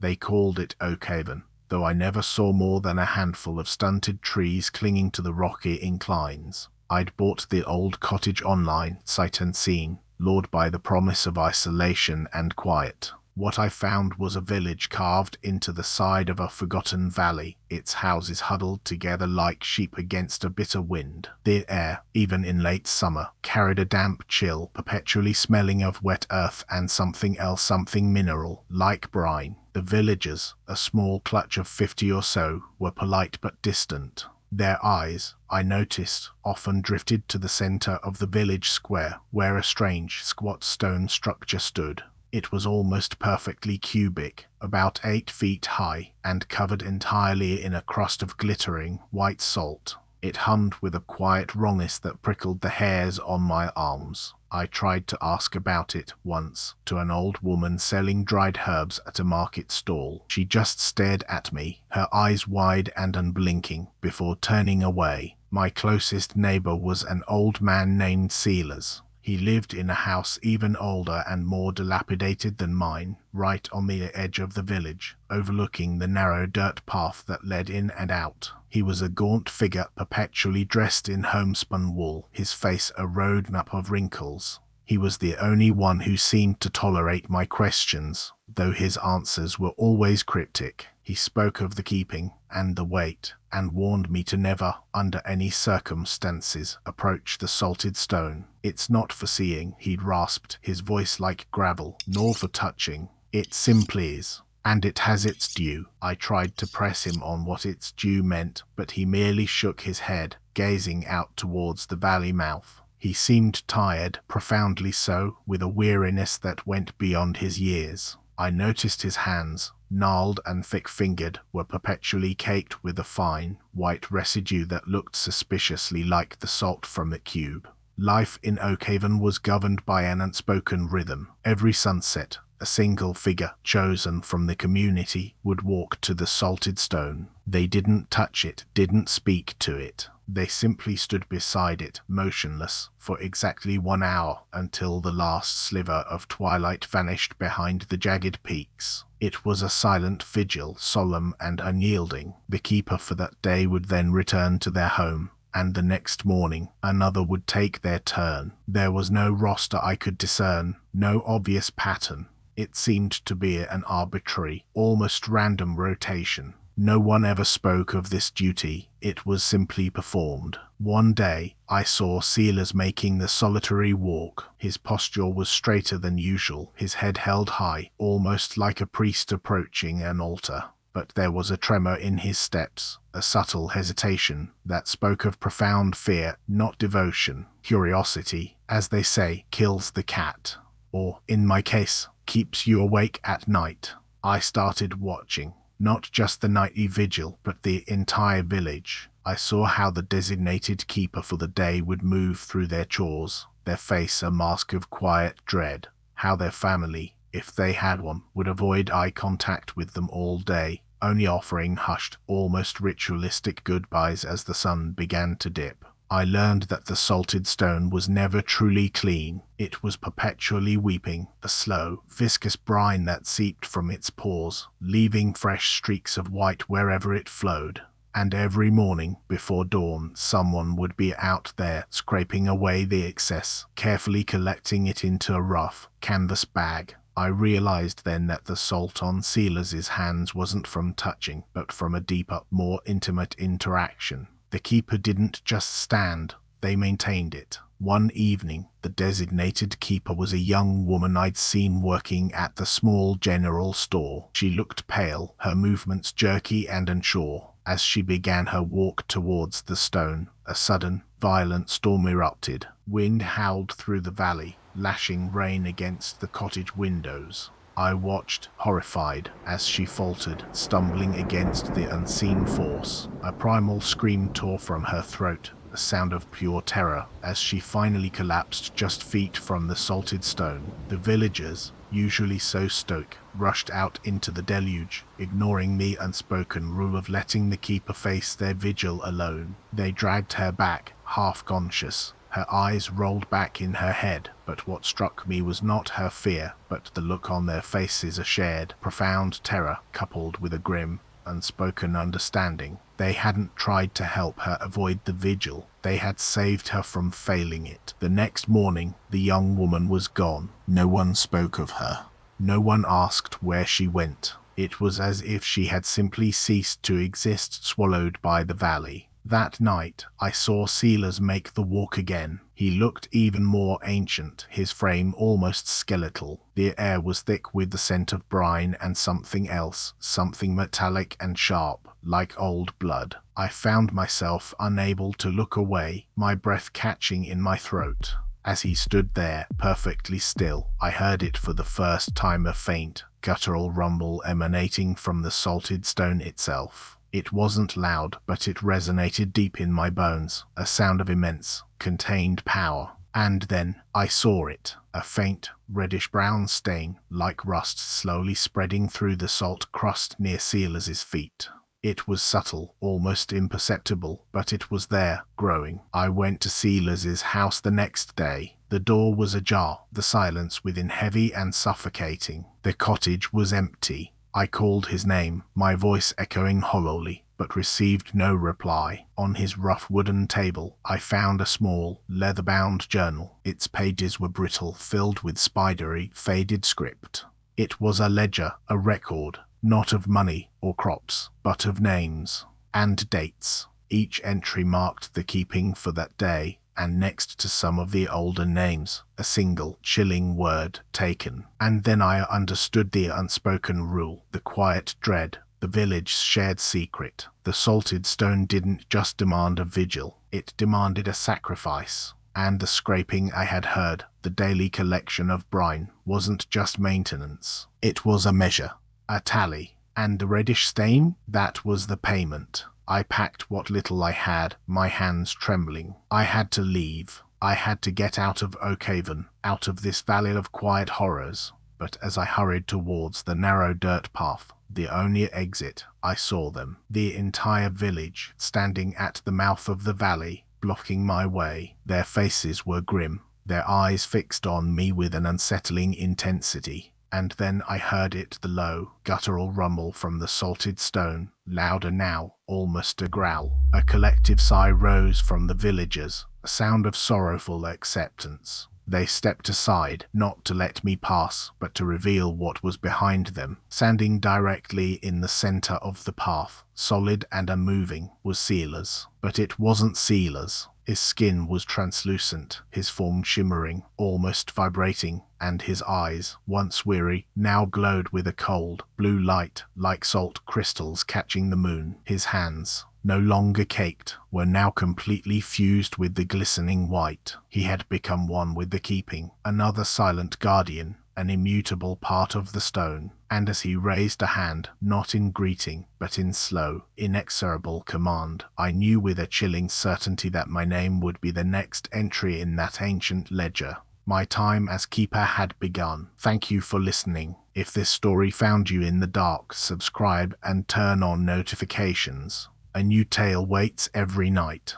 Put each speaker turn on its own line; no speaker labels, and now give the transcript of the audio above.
They called it Oakhaven, though I never saw more than a handful of stunted trees clinging to the rocky inclines. I'd bought the old cottage online, sight unseen, lured by the promise of isolation and quiet. What I found was a village carved into the side of a forgotten valley, its houses huddled together like sheep against a bitter wind. The air, even in late summer, carried a damp chill, perpetually smelling of wet earth and something else, something mineral, like brine. The villagers, a small clutch of 50 or so, were polite but distant. Their eyes, I noticed, often drifted to the center of the village square, where a strange, squat stone structure stood. It was almost perfectly cubic, about 8 feet high, and covered entirely in a crust of glittering, white salt. It hummed with a quiet wrongness that prickled the hairs on my arms. I tried to ask about it once to an old woman selling dried herbs at a market stall. She just stared at me, her eyes wide and unblinking, before turning away. My closest neighbor was an old man named Sealers. He lived in a house even older and more dilapidated than mine, right on the edge of the village, overlooking the narrow dirt path that led in and out. He was a gaunt figure perpetually dressed in homespun wool, his face a roadmap of wrinkles. He was the only one who seemed to tolerate my questions, though his answers were always cryptic. He spoke of the keeping and the weight, and warned me to never, under any circumstances, approach the salted stone. It's not for seeing, he'd rasped, his voice like gravel, nor for touching. It simply is. And it has its due. I tried to press him on what its due meant, but he merely shook his head, gazing out towards the valley mouth. He seemed tired, profoundly so, with a weariness that went beyond his years. I noticed his hands, gnarled and thick-fingered, were perpetually caked with a fine, white residue that looked suspiciously like the salt from a cube. Life in Oakhaven was governed by an unspoken rhythm. Every sunset, a single figure, chosen from the community, would walk to the salted stone. They didn't touch it, didn't speak to it. They simply stood beside it, motionless, for exactly 1 hour, until the last sliver of twilight vanished behind the jagged peaks. It was a silent vigil, solemn and unyielding. The keeper for that day would then return to their home, and the next morning another would take their turn. There was no roster I could discern, no obvious pattern. It seemed to be an arbitrary, almost random rotation. No one ever spoke of this duty, it was simply performed. One day, I saw Sealers making the solitary walk. His posture was straighter than usual, his head held high, almost like a priest approaching an altar. But there was a tremor in his steps, a subtle hesitation that spoke of profound fear, not devotion. Curiosity, as they say, kills the cat. Or, in my case, keeps you awake at night. I started watching. Not just the nightly vigil, but the entire village. I saw how the designated keeper for the day would move through their chores, their face a mask of quiet dread. How their family, if they had one, would avoid eye contact with them all day, only offering hushed, almost ritualistic goodbyes as the sun began to dip. I learned that the salted stone was never truly clean. It was perpetually weeping, a slow, viscous brine that seeped from its pores, leaving fresh streaks of white wherever it flowed. And every morning, before dawn, someone would be out there, scraping away the excess, carefully collecting it into a rough, canvas bag. I realized then that the salt on Sealers' hands wasn't from touching, but from a deeper, more intimate interaction. The keeper didn't just stand, they maintained it. One evening, the designated keeper was a young woman I'd seen working at the small general store. She looked pale, her movements jerky and unsure. As she began her walk towards the stone, a sudden, violent storm erupted. Wind howled through the valley, lashing rain against the cottage windows. I watched, horrified, as she faltered, stumbling against the unseen force. A primal scream tore from her throat, a sound of pure terror, as she finally collapsed just feet from the salted stone. The villagers, usually so stoic, rushed out into the deluge, ignoring the unspoken rule of letting the keeper face their vigil alone. They dragged her back, half conscious, Her eyes rolled back in her head, but what struck me was not her fear, but the look on their faces, a shared, profound terror coupled with a grim, unspoken understanding. They hadn't tried to help her avoid the vigil. They had saved her from failing it. The next morning, the young woman was gone. No one spoke of her. No one asked where she went. It was as if she had simply ceased to exist, swallowed by the valley. That night, I saw Silas make the walk again. He looked even more ancient, his frame almost skeletal. The air was thick with the scent of brine and something else, something metallic and sharp, like old blood. I found myself unable to look away, my breath catching in my throat. As he stood there, perfectly still, I heard it for the first time, a faint, guttural rumble emanating from the salted stone itself. It wasn't loud, but it resonated deep in my bones, a sound of immense, contained power. And then I saw it, a faint, reddish-brown stain, like rust, slowly spreading through the salt crust near Silas's feet. It was subtle, almost imperceptible, but it was there, growing. I went to Silas's house the next day. The door was ajar, the silence within heavy and suffocating. The cottage was empty. I called his name, my voice echoing hollowly, but received no reply. On his rough wooden table, I found a small, leather-bound journal. Its pages were brittle, filled with spidery, faded script. It was a ledger, a record, not of money or crops, but of names and dates. Each entry marked the keeping for that day, and next to some of the older names, a single, chilling word taken. And then I understood the unspoken rule, the quiet dread, the village's shared secret. The salted stone didn't just demand a vigil, it demanded a sacrifice. And the scraping I had heard, the daily collection of brine, wasn't just maintenance. It was a measure, a tally. And the reddish stain? That was the payment. I packed what little I had, my hands trembling. I had to leave. I had to get out of Oakhaven, out of this valley of quiet horrors. But as I hurried towards the narrow dirt path, the only exit, I saw them. The entire village, standing at the mouth of the valley, blocking my way. Their faces were grim, their eyes fixed on me with an unsettling intensity. And then I heard it, the low, guttural rumble from the salted stone, louder now, almost a growl. A collective sigh rose from the villagers, a sound of sorrowful acceptance. They stepped aside, not to let me pass, but to reveal what was behind them. Standing directly in the center of the path, solid and unmoving, was Silas. But it wasn't Silas. His skin was translucent, his form shimmering, almost vibrating, and his eyes, once weary, now glowed with a cold, blue light, like salt crystals catching the moon. His hands, no longer caked, were now completely fused with the glistening white. He had become one with the keeping, another silent guardian, an immutable part of the stone. And as he raised a hand, not in greeting, but in slow, inexorable command, I knew with a chilling certainty that my name would be the next entry in that ancient ledger. My time as keeper had begun. Thank you for listening. If this story found you in the dark, subscribe and turn on notifications. A new tale waits every night.